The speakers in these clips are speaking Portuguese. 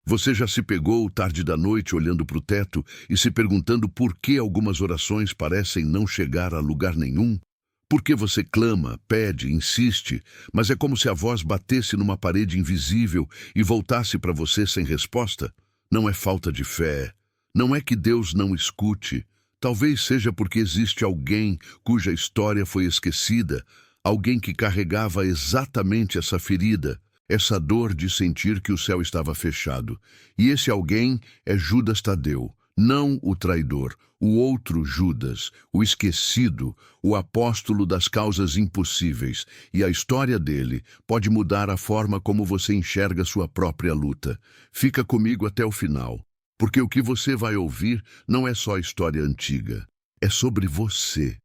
Você já se pegou tarde da noite olhando para o teto e se perguntando por que algumas orações parecem não chegar a lugar nenhum? Por que você clama, pede, insiste, mas é como se a voz batesse numa parede invisível e voltasse para você sem resposta? Não é falta de fé. Não é que Deus não escute. Talvez seja porque existe alguém cuja história foi esquecida, alguém que carregava exatamente essa ferida, essa dor de sentir que o céu estava fechado. E esse alguém é Judas Tadeu, não o traidor, o outro Judas, o esquecido, o apóstolo das causas impossíveis. E a história dele pode mudar a forma como você enxerga sua própria luta. Fica comigo até o final, porque o que você vai ouvir não é só história antiga. É sobre você.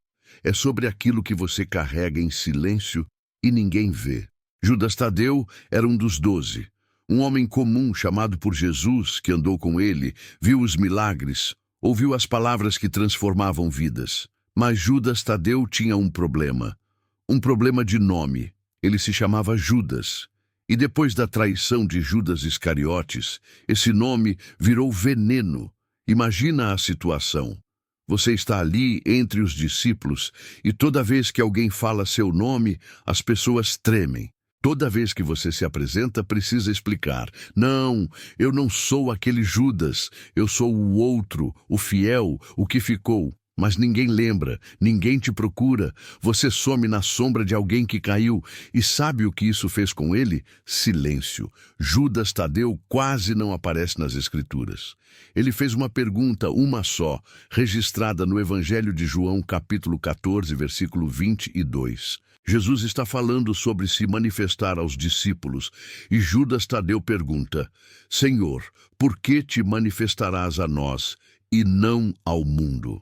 É sobre aquilo que você carrega em silêncio e ninguém vê. Judas Tadeu era um dos 12. Um homem comum chamado por Jesus, que andou com ele, viu os milagres, ouviu as palavras que transformavam vidas. Mas Judas Tadeu tinha um problema de nome. Ele se chamava Judas. E depois da traição de Judas Iscariotes, esse nome virou veneno. Imagina a situação. Você está ali entre os discípulos e toda vez que alguém fala seu nome, as pessoas tremem. Toda vez que você se apresenta, precisa explicar. Não, eu não sou aquele Judas. Eu sou o outro, o fiel, o que ficou. Mas ninguém lembra, ninguém te procura. Você some na sombra de alguém que caiu. E sabe o que isso fez com ele? Silêncio. Judas Tadeu quase não aparece nas Escrituras. Ele fez uma pergunta, uma só, registrada no Evangelho de João, capítulo 14, versículo 22. Jesus está falando sobre se manifestar aos discípulos, e Judas Tadeu pergunta: Senhor, por que te manifestarás a nós e não ao mundo?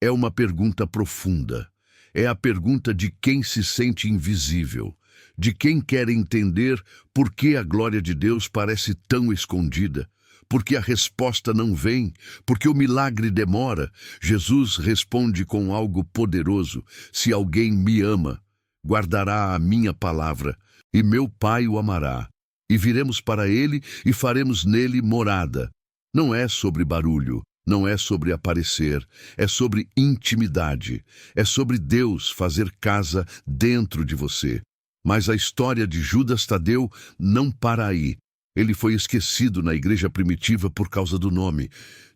É uma pergunta profunda. É a pergunta de quem se sente invisível, de quem quer entender por que a glória de Deus parece tão escondida, porque a resposta não vem, porque o milagre demora. Jesus responde com algo poderoso: se alguém me ama, guardará a minha palavra, e meu Pai o amará, e viremos para ele e faremos nele morada. Não é sobre barulho, não é sobre aparecer, é sobre intimidade, é sobre Deus fazer casa dentro de você. Mas a história de Judas Tadeu não para aí. Ele foi esquecido na igreja primitiva por causa do nome.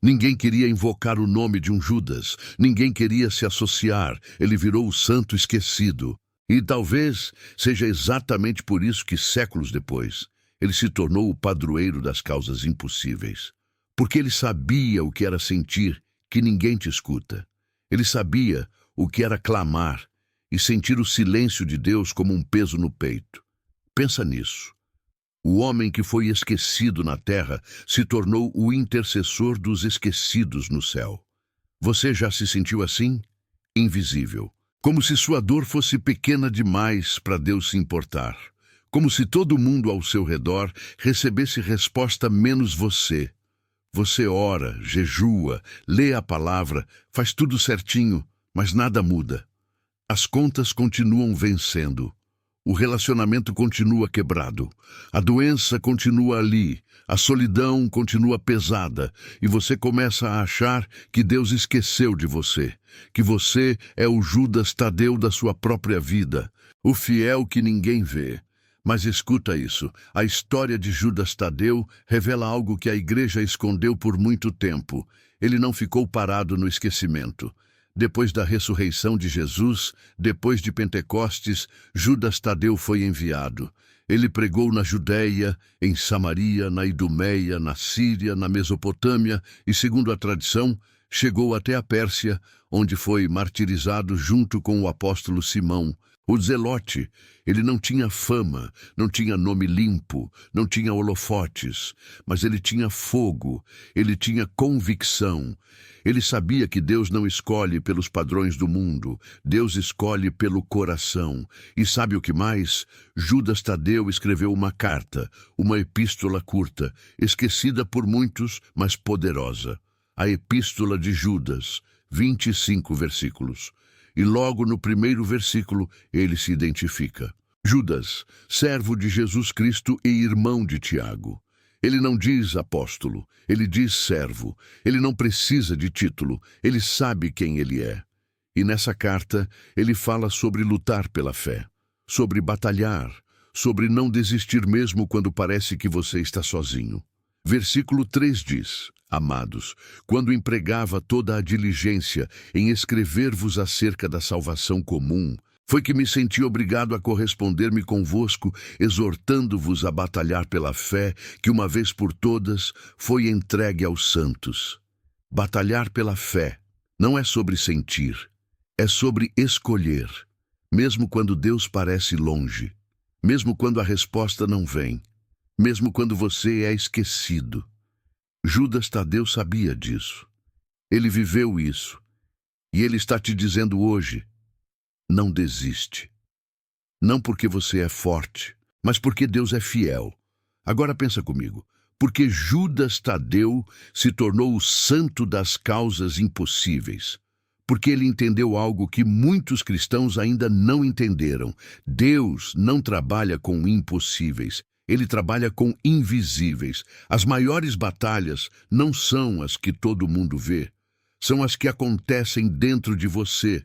Ninguém queria invocar o nome de um Judas, ninguém queria se associar, ele virou o santo esquecido. E talvez seja exatamente por isso que, séculos depois, ele se tornou o padroeiro das causas impossíveis. Porque ele sabia o que era sentir que ninguém te escuta. Ele sabia o que era clamar e sentir o silêncio de Deus como um peso no peito. Pensa nisso. O homem que foi esquecido na terra se tornou o intercessor dos esquecidos no céu. Você já se sentiu assim? Invisível. Como se sua dor fosse pequena demais para Deus se importar. Como se todo mundo ao seu redor recebesse resposta menos você. Você ora, jejua, lê a palavra, faz tudo certinho, mas nada muda. As contas continuam vencendo. O relacionamento continua quebrado. A doença continua ali. A solidão continua pesada. E você começa a achar que Deus esqueceu de você. Que você é o Judas Tadeu da sua própria vida. O fiel que ninguém vê. Mas escuta isso. A história de Judas Tadeu revela algo que a igreja escondeu por muito tempo. Ele não ficou parado no esquecimento. Depois da ressurreição de Jesus, depois de Pentecostes, Judas Tadeu foi enviado. Ele pregou na Judéia, em Samaria, na Idumeia, na Síria, na Mesopotâmia e, segundo a tradição, chegou até a Pérsia, onde foi martirizado junto com o apóstolo Simão. O Zelote, ele não tinha fama, não tinha nome limpo, não tinha holofotes, mas ele tinha fogo, ele tinha convicção. Ele sabia que Deus não escolhe pelos padrões do mundo, Deus escolhe pelo coração. E sabe o que mais? Judas Tadeu escreveu uma carta, uma epístola curta, esquecida por muitos, mas poderosa. A Epístola de Judas, 25 versículos. E logo no primeiro versículo ele se identifica. Judas, servo de Jesus Cristo e irmão de Tiago. Ele não diz apóstolo, ele diz servo. Ele não precisa de título, ele sabe quem ele é. E nessa carta, ele fala sobre lutar pela fé, sobre batalhar, sobre não desistir mesmo quando parece que você está sozinho. Versículo 3 diz: Amados, quando empregava toda a diligência em escrever-vos acerca da salvação comum, foi que me senti obrigado a corresponder-me convosco, exortando-vos a batalhar pela fé que uma vez por todas foi entregue aos santos. Batalhar pela fé não é sobre sentir, é sobre escolher, mesmo quando Deus parece longe, mesmo quando a resposta não vem, mesmo quando você é esquecido. Judas Tadeu sabia disso. Ele viveu isso. E ele está te dizendo hoje: não desiste. Não porque você é forte, mas porque Deus é fiel. Agora pensa comigo. Porque Judas Tadeu se tornou o santo das causas impossíveis. Porque ele entendeu algo que muitos cristãos ainda não entenderam. Deus não trabalha com impossíveis. Ele trabalha com invisíveis. As maiores batalhas não são as que todo mundo vê. São as que acontecem dentro de você,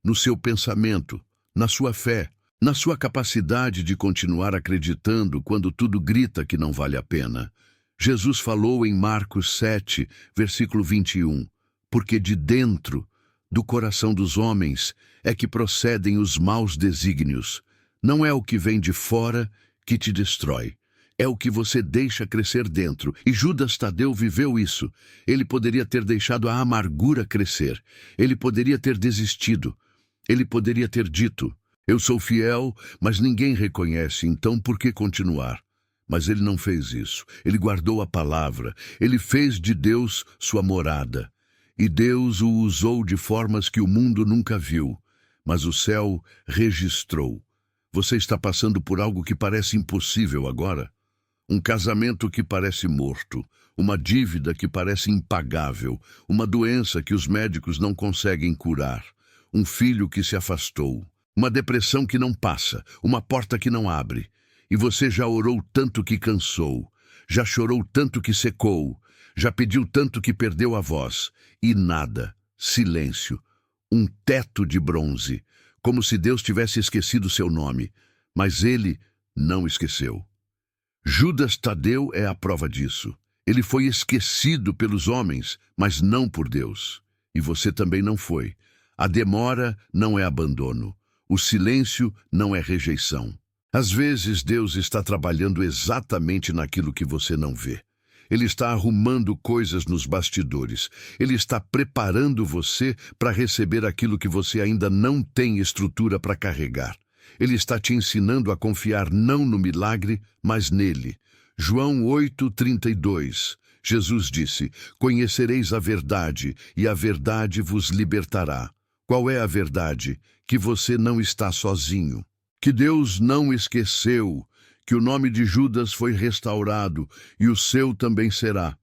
no seu pensamento, na sua fé, na sua capacidade de continuar acreditando quando tudo grita que não vale a pena. Jesus falou em Marcos 7, versículo 21, porque de dentro do coração dos homens é que procedem os maus desígnios. Não é o que vem de fora que te destrói. É o que você deixa crescer dentro. E Judas Tadeu viveu isso. Ele poderia ter deixado a amargura crescer. Ele poderia ter desistido. Ele poderia ter dito: eu sou fiel, mas ninguém reconhece, então por que continuar? Mas ele não fez isso. Ele guardou a palavra. Ele fez de Deus sua morada. E Deus o usou de formas que o mundo nunca viu. Mas o céu registrou. Você está passando por algo que parece impossível agora? Um casamento que parece morto, uma dívida que parece impagável, uma doença que os médicos não conseguem curar, um filho que se afastou, uma depressão que não passa, uma porta que não abre. E você já orou tanto que cansou, já chorou tanto que secou, já pediu tanto que perdeu a voz, e nada, silêncio, um teto de bronze, como se Deus tivesse esquecido seu nome, mas ele não esqueceu. Judas Tadeu é a prova disso. Ele foi esquecido pelos homens, mas não por Deus. E você também não foi. A demora não é abandono. O silêncio não é rejeição. Às vezes Deus está trabalhando exatamente naquilo que você não vê. Ele está arrumando coisas nos bastidores. Ele está preparando você para receber aquilo que você ainda não tem estrutura para carregar. Ele está te ensinando a confiar não no milagre, mas nele. João 8:32. Jesus disse: conhecereis a verdade, e a verdade vos libertará. Qual é a verdade? Que você não está sozinho. Que Deus não esqueceu, que o nome de Judas foi restaurado, e o seu também será.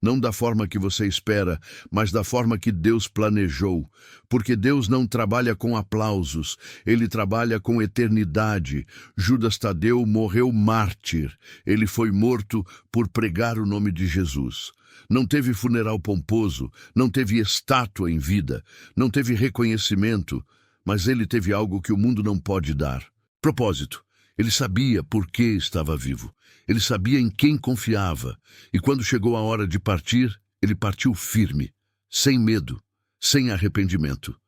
Não da forma que você espera, mas da forma que Deus planejou. Porque Deus não trabalha com aplausos, Ele trabalha com eternidade. Judas Tadeu morreu mártir. Ele foi morto por pregar o nome de Jesus. Não teve funeral pomposo, não teve estátua em vida, não teve reconhecimento, mas ele teve algo que o mundo não pode dar. Propósito. Ele sabia por que estava vivo. Ele sabia em quem confiava. E quando chegou a hora de partir, ele partiu firme, sem medo, sem arrependimento.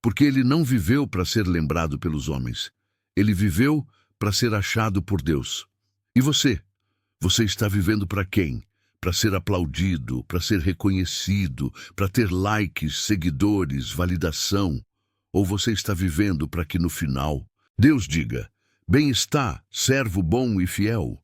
Porque ele não viveu para ser lembrado pelos homens. Ele viveu para ser achado por Deus. E você? Você está vivendo para quem? Para ser aplaudido, para ser reconhecido, para ter likes, seguidores, validação? Ou você está vivendo para que no final Deus diga: bem está, servo bom e fiel?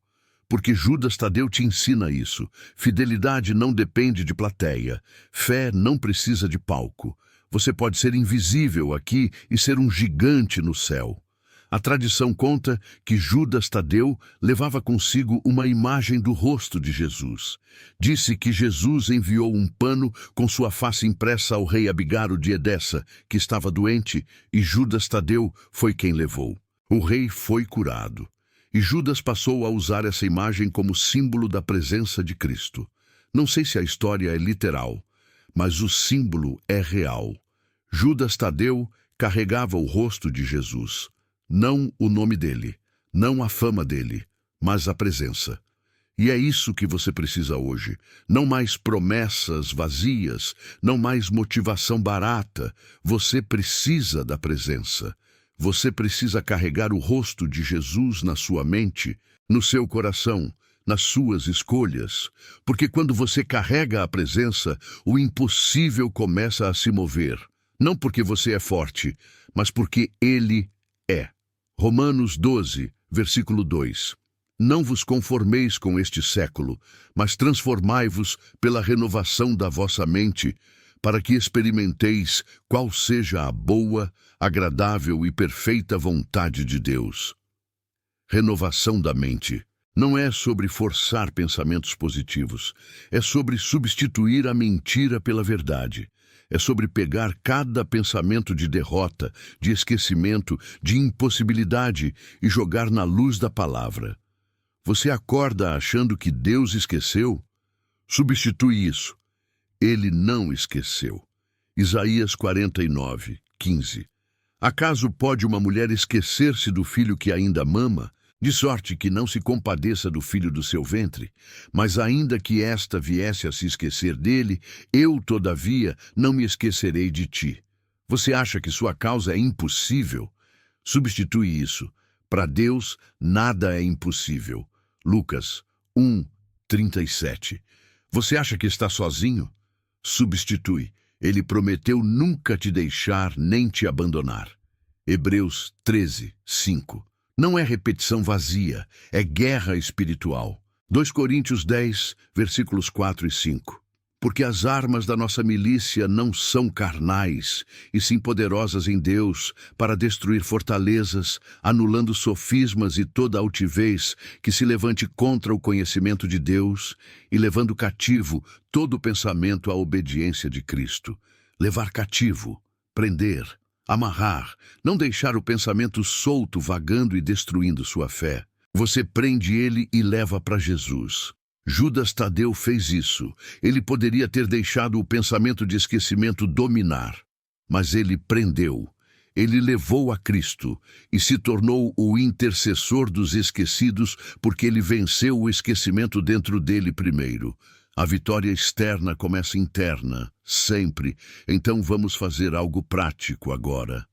Porque Judas Tadeu te ensina isso. Fidelidade não depende de plateia. Fé não precisa de palco. Você pode ser invisível aqui e ser um gigante no céu. A tradição conta que Judas Tadeu levava consigo uma imagem do rosto de Jesus. Disse que Jesus enviou um pano com sua face impressa ao rei Abigaro de Edessa, que estava doente, e Judas Tadeu foi quem levou. O rei foi curado. E Judas passou a usar essa imagem como símbolo da presença de Cristo. Não sei se a história é literal, mas o símbolo é real. Judas Tadeu carregava o rosto de Jesus, não o nome dele, não a fama dele, mas a presença. E é isso que você precisa hoje. Não mais promessas vazias, não mais motivação barata. Você precisa da presença. Você precisa carregar o rosto de Jesus na sua mente, no seu coração, nas suas escolhas. Porque quando você carrega a presença, o impossível começa a se mover. Não porque você é forte, mas porque Ele é. Romanos 12, versículo 2. Não vos conformeis com este século, mas transformai-vos pela renovação da vossa mente, para que experimenteis qual seja a boa, agradável e perfeita vontade de Deus. Renovação da mente. Não é sobre forçar pensamentos positivos, é sobre substituir a mentira pela verdade. É sobre pegar cada pensamento de derrota, de esquecimento, de impossibilidade e jogar na luz da palavra. Você acorda achando que Deus esqueceu? Substitui isso. Ele não esqueceu. Isaías 49, 15. Acaso pode uma mulher esquecer-se do filho que ainda mama, de sorte que não se compadeça do filho do seu ventre? Mas ainda que esta viesse a se esquecer dele, eu, todavia, não me esquecerei de ti. Você acha que sua causa é impossível? Substitui isso. Para Deus, nada é impossível. Lucas 1, 37. Você acha que está sozinho? Substitui. Ele prometeu nunca te deixar nem te abandonar. Hebreus 13, 5. Não é repetição vazia, é guerra espiritual. 2 Coríntios 10, versículos 4 e 5. Porque as armas da nossa milícia não são carnais, e sim poderosas em Deus, para destruir fortalezas, anulando sofismas e toda altivez que se levante contra o conhecimento de Deus, e levando cativo todo pensamento à obediência de Cristo. Levar cativo, prender, amarrar, não deixar o pensamento solto vagando e destruindo sua fé. Você prende ele e leva para Jesus. Judas Tadeu fez isso. Ele poderia ter deixado o pensamento de esquecimento dominar, mas ele prendeu. Ele levou a Cristo e se tornou o intercessor dos esquecidos porque ele venceu o esquecimento dentro dele primeiro. A vitória externa começa interna, sempre. Então vamos fazer algo prático agora.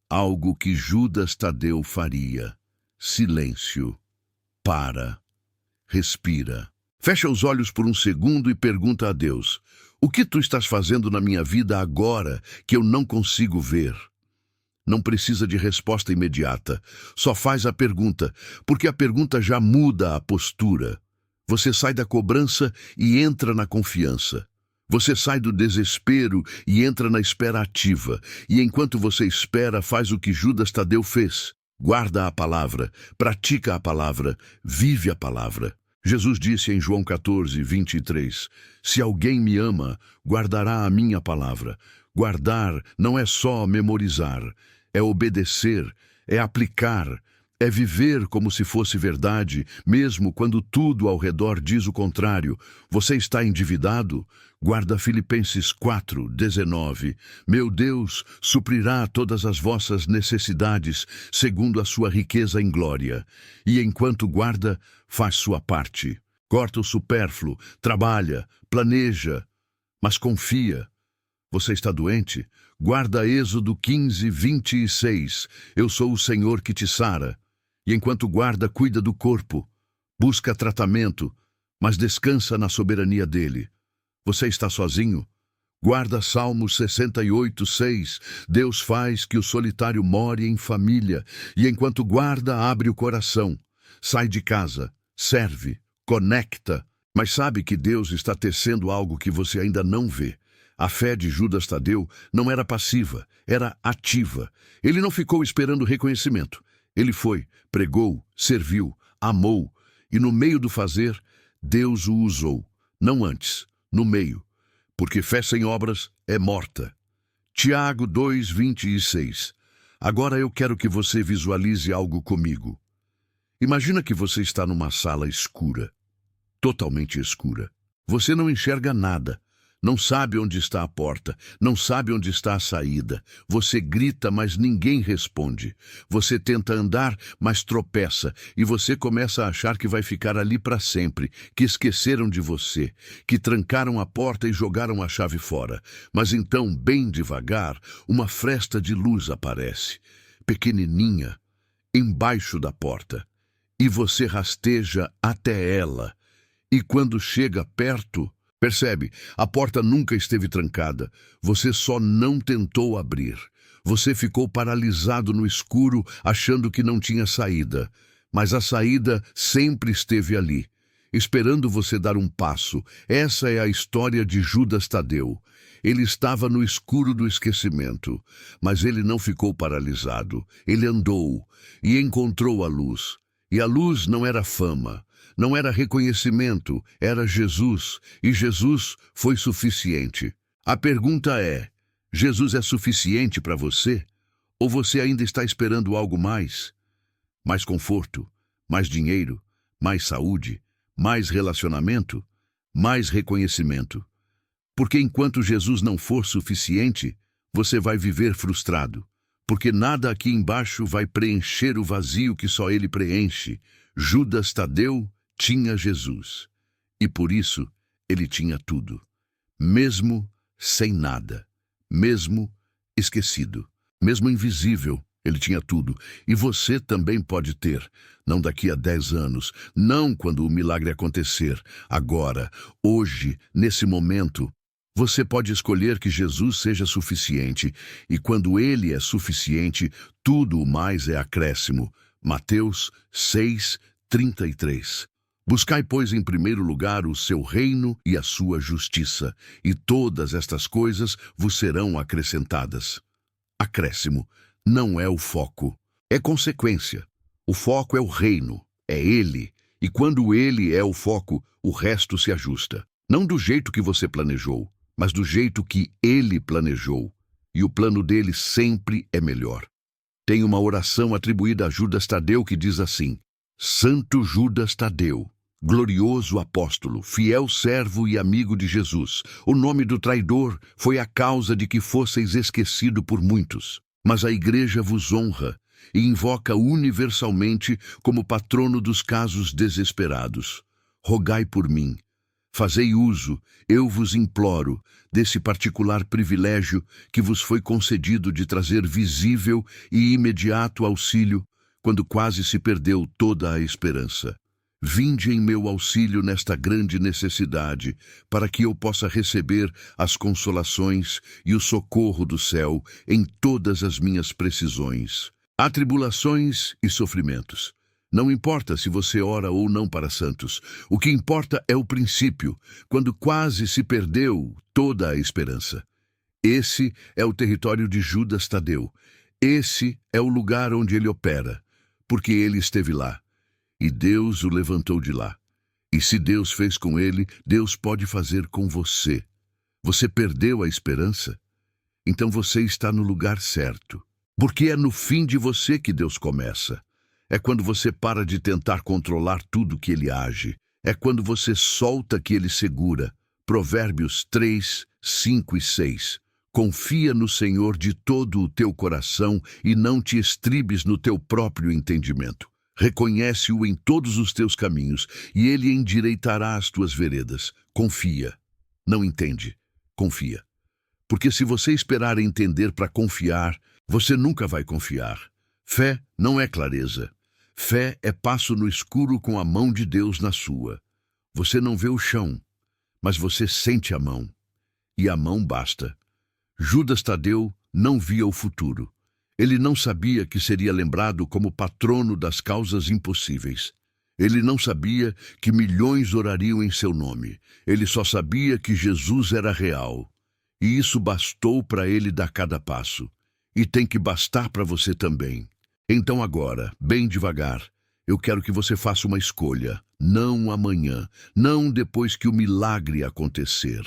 Algo que Judas Tadeu faria. Silêncio. Para. Respira. Fecha os olhos por um segundo e pergunta a Deus: o que tu estás fazendo na minha vida agora que eu não consigo ver? Não precisa de resposta imediata. Só faz a pergunta, porque a pergunta já muda a postura. Você sai da cobrança e entra na confiança. Você sai do desespero e entra na espera ativa. E enquanto você espera, faz o que Judas Tadeu fez. Guarda a palavra, pratica a palavra, vive a palavra. Jesus disse em João 14, 23, se alguém me ama, guardará a minha palavra. Guardar não é só memorizar, é obedecer, é aplicar, é viver como se fosse verdade, mesmo quando tudo ao redor diz o contrário. Você está endividado? Guarda Filipenses 4, 19. Meu Deus suprirá todas as vossas necessidades, segundo a sua riqueza em glória. E enquanto guarda, faz sua parte. Corta o supérfluo, trabalha, planeja, mas confia. Você está doente? Guarda Êxodo 15, 26. Eu sou o Senhor que te sara. E enquanto guarda, cuida do corpo. Busca tratamento, mas descansa na soberania dele. Você está sozinho? Guarda Salmos 68, 6. Deus faz que o solitário more em família. E enquanto guarda, abre o coração. Sai de casa, serve, conecta. Mas sabe que Deus está tecendo algo que você ainda não vê. A fé de Judas Tadeu não era passiva, era ativa. Ele não ficou esperando reconhecimento. Ele foi, pregou, serviu, amou, e no meio do fazer, Deus o usou. Não antes, no meio, porque fé sem obras é morta. Tiago 2:26. Agora eu quero que você visualize algo comigo. Imagina que você está numa sala escura, totalmente escura. Você não enxerga nada, não sabe onde está a porta, não sabe onde está a saída. Você grita, mas ninguém responde. Você tenta andar, mas tropeça, e você começa a achar que vai ficar ali para sempre, que esqueceram de você, que trancaram a porta e jogaram a chave fora. Mas então, bem devagar, uma fresta de luz aparece, pequenininha, embaixo da porta, e você rasteja até ela. E quando chega perto, percebe, a porta nunca esteve trancada. Você só não tentou abrir. Você ficou paralisado no escuro, achando que não tinha saída. Mas a saída sempre esteve ali, esperando você dar um passo. Essa é a história de Judas Tadeu. Ele estava no escuro do esquecimento, mas ele não ficou paralisado. Ele andou e encontrou a luz. E a luz não era fama, não era reconhecimento, era Jesus, e Jesus foi suficiente. A pergunta é: Jesus é suficiente para você? Ou você ainda está esperando algo mais? Mais conforto, mais dinheiro, mais saúde, mais relacionamento, mais reconhecimento? Porque enquanto Jesus não for suficiente, você vai viver frustrado. Porque nada aqui embaixo vai preencher o vazio que só ele preenche. Judas Tadeu tinha Jesus. E por isso, ele tinha tudo. Mesmo sem nada. Mesmo esquecido. Mesmo invisível, ele tinha tudo. E você também pode ter. Não daqui a 10 anos. Não quando o milagre acontecer. Agora, hoje, nesse momento. Você pode escolher que Jesus seja suficiente, e quando Ele é suficiente, tudo o mais é acréscimo. Mateus 6:33. Buscai, pois, em primeiro lugar o seu reino e a sua justiça, e todas estas coisas vos serão acrescentadas. Acréscimo não é o foco, é consequência. O foco é o reino, é Ele, e quando Ele é o foco, o resto se ajusta. Não do jeito que você planejou, mas do jeito que Ele planejou. E o plano dele sempre é melhor. Tem uma oração atribuída a Judas Tadeu que diz assim: Santo Judas Tadeu, glorioso apóstolo, fiel servo e amigo de Jesus, o nome do traidor foi a causa de que fosseis esquecido por muitos. Mas a igreja vos honra e invoca universalmente como patrono dos casos desesperados. Rogai por mim. Fazei uso, eu vos imploro, desse particular privilégio que vos foi concedido de trazer visível e imediato auxílio quando quase se perdeu toda a esperança. Vinde em meu auxílio nesta grande necessidade, para que eu possa receber as consolações e o socorro do céu em todas as minhas precisões. Há tribulações e sofrimentos. Não importa se você ora ou não para santos. O que importa é o princípio, quando quase se perdeu toda a esperança. Esse é o território de Judas Tadeu. Esse é o lugar onde ele opera, porque ele esteve lá. E Deus o levantou de lá. E se Deus fez com ele, Deus pode fazer com você. Você perdeu a esperança? Então você está no lugar certo. Porque é no fim de você que Deus começa. É quando você para de tentar controlar tudo que ele age. É quando você solta que ele segura. Provérbios 3, 5 e 6. Confia no Senhor de todo o teu coração e não te estribes no teu próprio entendimento. Reconhece-o em todos os teus caminhos e ele endireitará as tuas veredas. Confia. Não entende. Confia. Porque se você esperar entender para confiar, você nunca vai confiar. Fé não é clareza. Fé é passo no escuro com a mão de Deus na sua. Você não vê o chão, mas você sente a mão. E a mão basta. Judas Tadeu não via o futuro. Ele não sabia que seria lembrado como patrono das causas impossíveis. Ele não sabia que milhões orariam em seu nome. Ele só sabia que Jesus era real. E isso bastou para ele dar cada passo. E tem que bastar para você também. Então agora, bem devagar, eu quero que você faça uma escolha. Não amanhã, não depois que o milagre acontecer.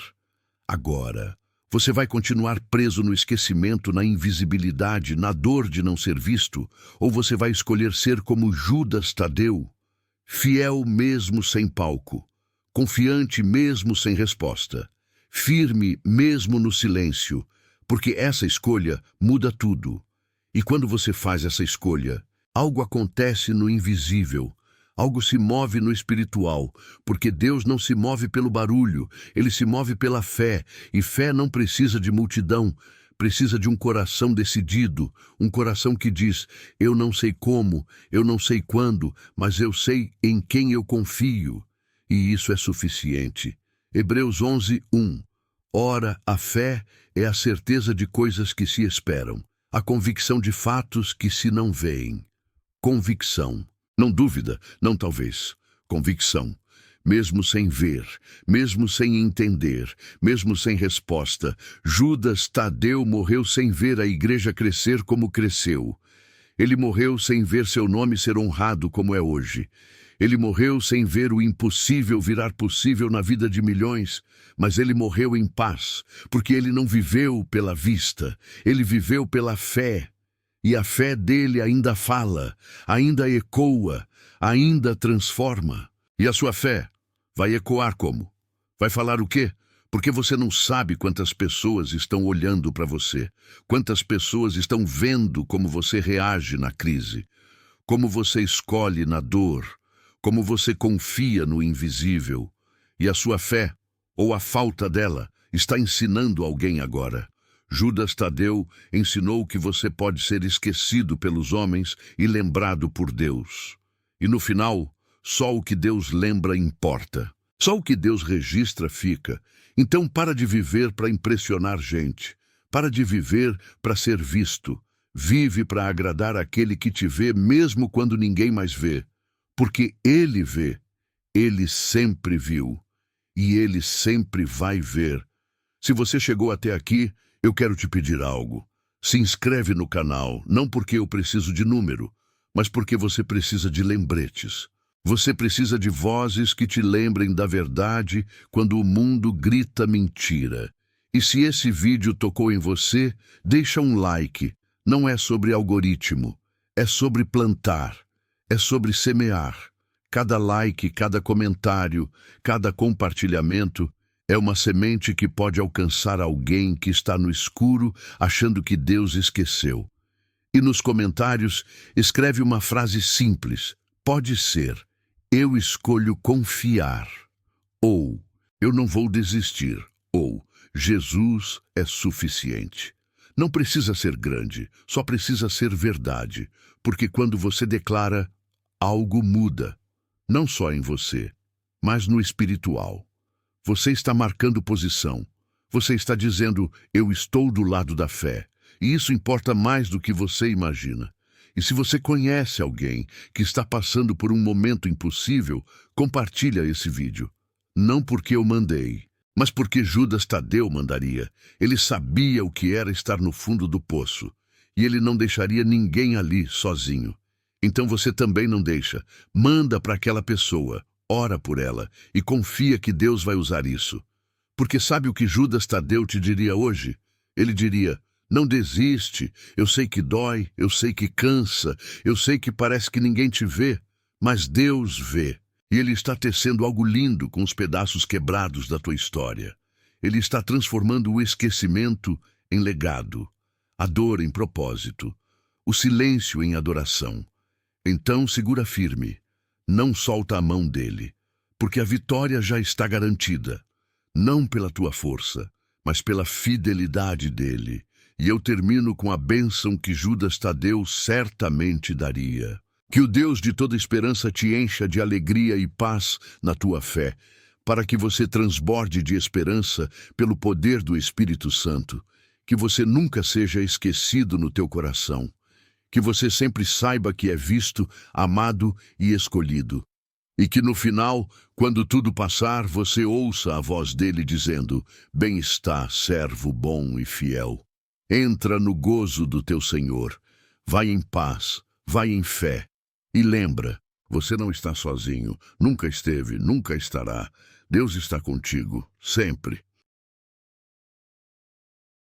Agora, você vai continuar preso no esquecimento, na invisibilidade, na dor de não ser visto? Ou você vai escolher ser como Judas Tadeu? fiel mesmo sem palco, confiante mesmo sem resposta, firme mesmo no silêncio, porque essa escolha muda tudo. E quando você faz essa escolha, algo acontece no invisível, algo se move no espiritual, porque Deus não se move pelo barulho, Ele se move pela fé, e fé não precisa de multidão, precisa de um coração decidido, um coração que diz, eu não sei como, eu não sei quando, mas eu sei em quem eu confio. E isso é suficiente. Hebreus 11:1. Ora, a fé é a certeza de coisas que se esperam, a convicção de fatos que se não veem. Convicção. Não dúvida, não talvez. Convicção. Mesmo sem ver, mesmo sem entender, mesmo sem resposta, Judas Tadeu morreu sem ver a igreja crescer como cresceu. Ele morreu sem ver seu nome ser honrado como é hoje. Ele morreu sem ver o impossível virar possível na vida de milhões, mas ele morreu em paz, porque ele não viveu pela vista, ele viveu pela fé. E a fé dele ainda fala, ainda ecoa, ainda transforma. E a sua fé vai ecoar como? Vai falar o quê? Porque você não sabe quantas pessoas estão olhando para você, quantas pessoas estão vendo como você reage na crise, como você escolhe na dor, como você confia no invisível. E a sua fé, ou a falta dela, está ensinando alguém agora. Judas Tadeu ensinou que você pode ser esquecido pelos homens e lembrado por Deus. E no final, só o que Deus lembra importa. Só o que Deus registra fica. Então para de viver para impressionar gente. Para de viver para ser visto. Vive para agradar aquele que te vê mesmo quando ninguém mais vê. Porque Ele vê. Ele sempre viu. E Ele sempre vai ver. Se você chegou até aqui, eu quero te pedir algo. Se inscreve no canal, não porque eu preciso de número, mas porque você precisa de lembretes. Você precisa de vozes que te lembrem da verdade quando o mundo grita mentira. E se esse vídeo tocou em você, deixa um like. Não é sobre algoritmo, é sobre plantar, é sobre semear. Cada like, cada comentário, cada compartilhamento é uma semente que pode alcançar alguém que está no escuro achando que Deus esqueceu. E nos comentários, escreve uma frase simples. Pode ser, eu escolho confiar. Ou, eu não vou desistir. Ou, Jesus é suficiente. Não precisa ser grande, só precisa ser verdade. Porque quando você declara, algo muda. Não só em você, mas no espiritual. Você está marcando posição. Você está dizendo, eu estou do lado da fé. E isso importa mais do que você imagina. E se você conhece alguém que está passando por um momento impossível, compartilha esse vídeo. Não porque eu mandei, mas porque Judas Tadeu mandaria. Ele sabia o que era estar no fundo do poço. E ele não deixaria ninguém ali sozinho. Então você também não deixa. Manda para aquela pessoa. Ora por ela e confia que Deus vai usar isso. Porque sabe o que Judas Tadeu te diria hoje? Ele diria, não desiste, eu sei que dói, eu sei que cansa, eu sei que parece que ninguém te vê, mas Deus vê. E Ele está tecendo algo lindo com os pedaços quebrados da tua história. Ele está transformando o esquecimento em legado, a dor em propósito, o silêncio em adoração. Então segura firme. Não solta a mão dele, porque a vitória já está garantida, não pela tua força, mas pela fidelidade dele. E eu termino com a bênção que Judas Tadeu certamente daria. Que o Deus de toda esperança te encha de alegria e paz na tua fé, para que você transborde de esperança pelo poder do Espírito Santo, que você nunca seja esquecido no teu coração. Que você sempre saiba que é visto, amado e escolhido. E que no final, quando tudo passar, você ouça a voz dele dizendo, bem está, servo bom e fiel. Entra no gozo do teu Senhor. Vai em paz, vai em fé. E lembra, você não está sozinho, nunca esteve, nunca estará. Deus está contigo, sempre.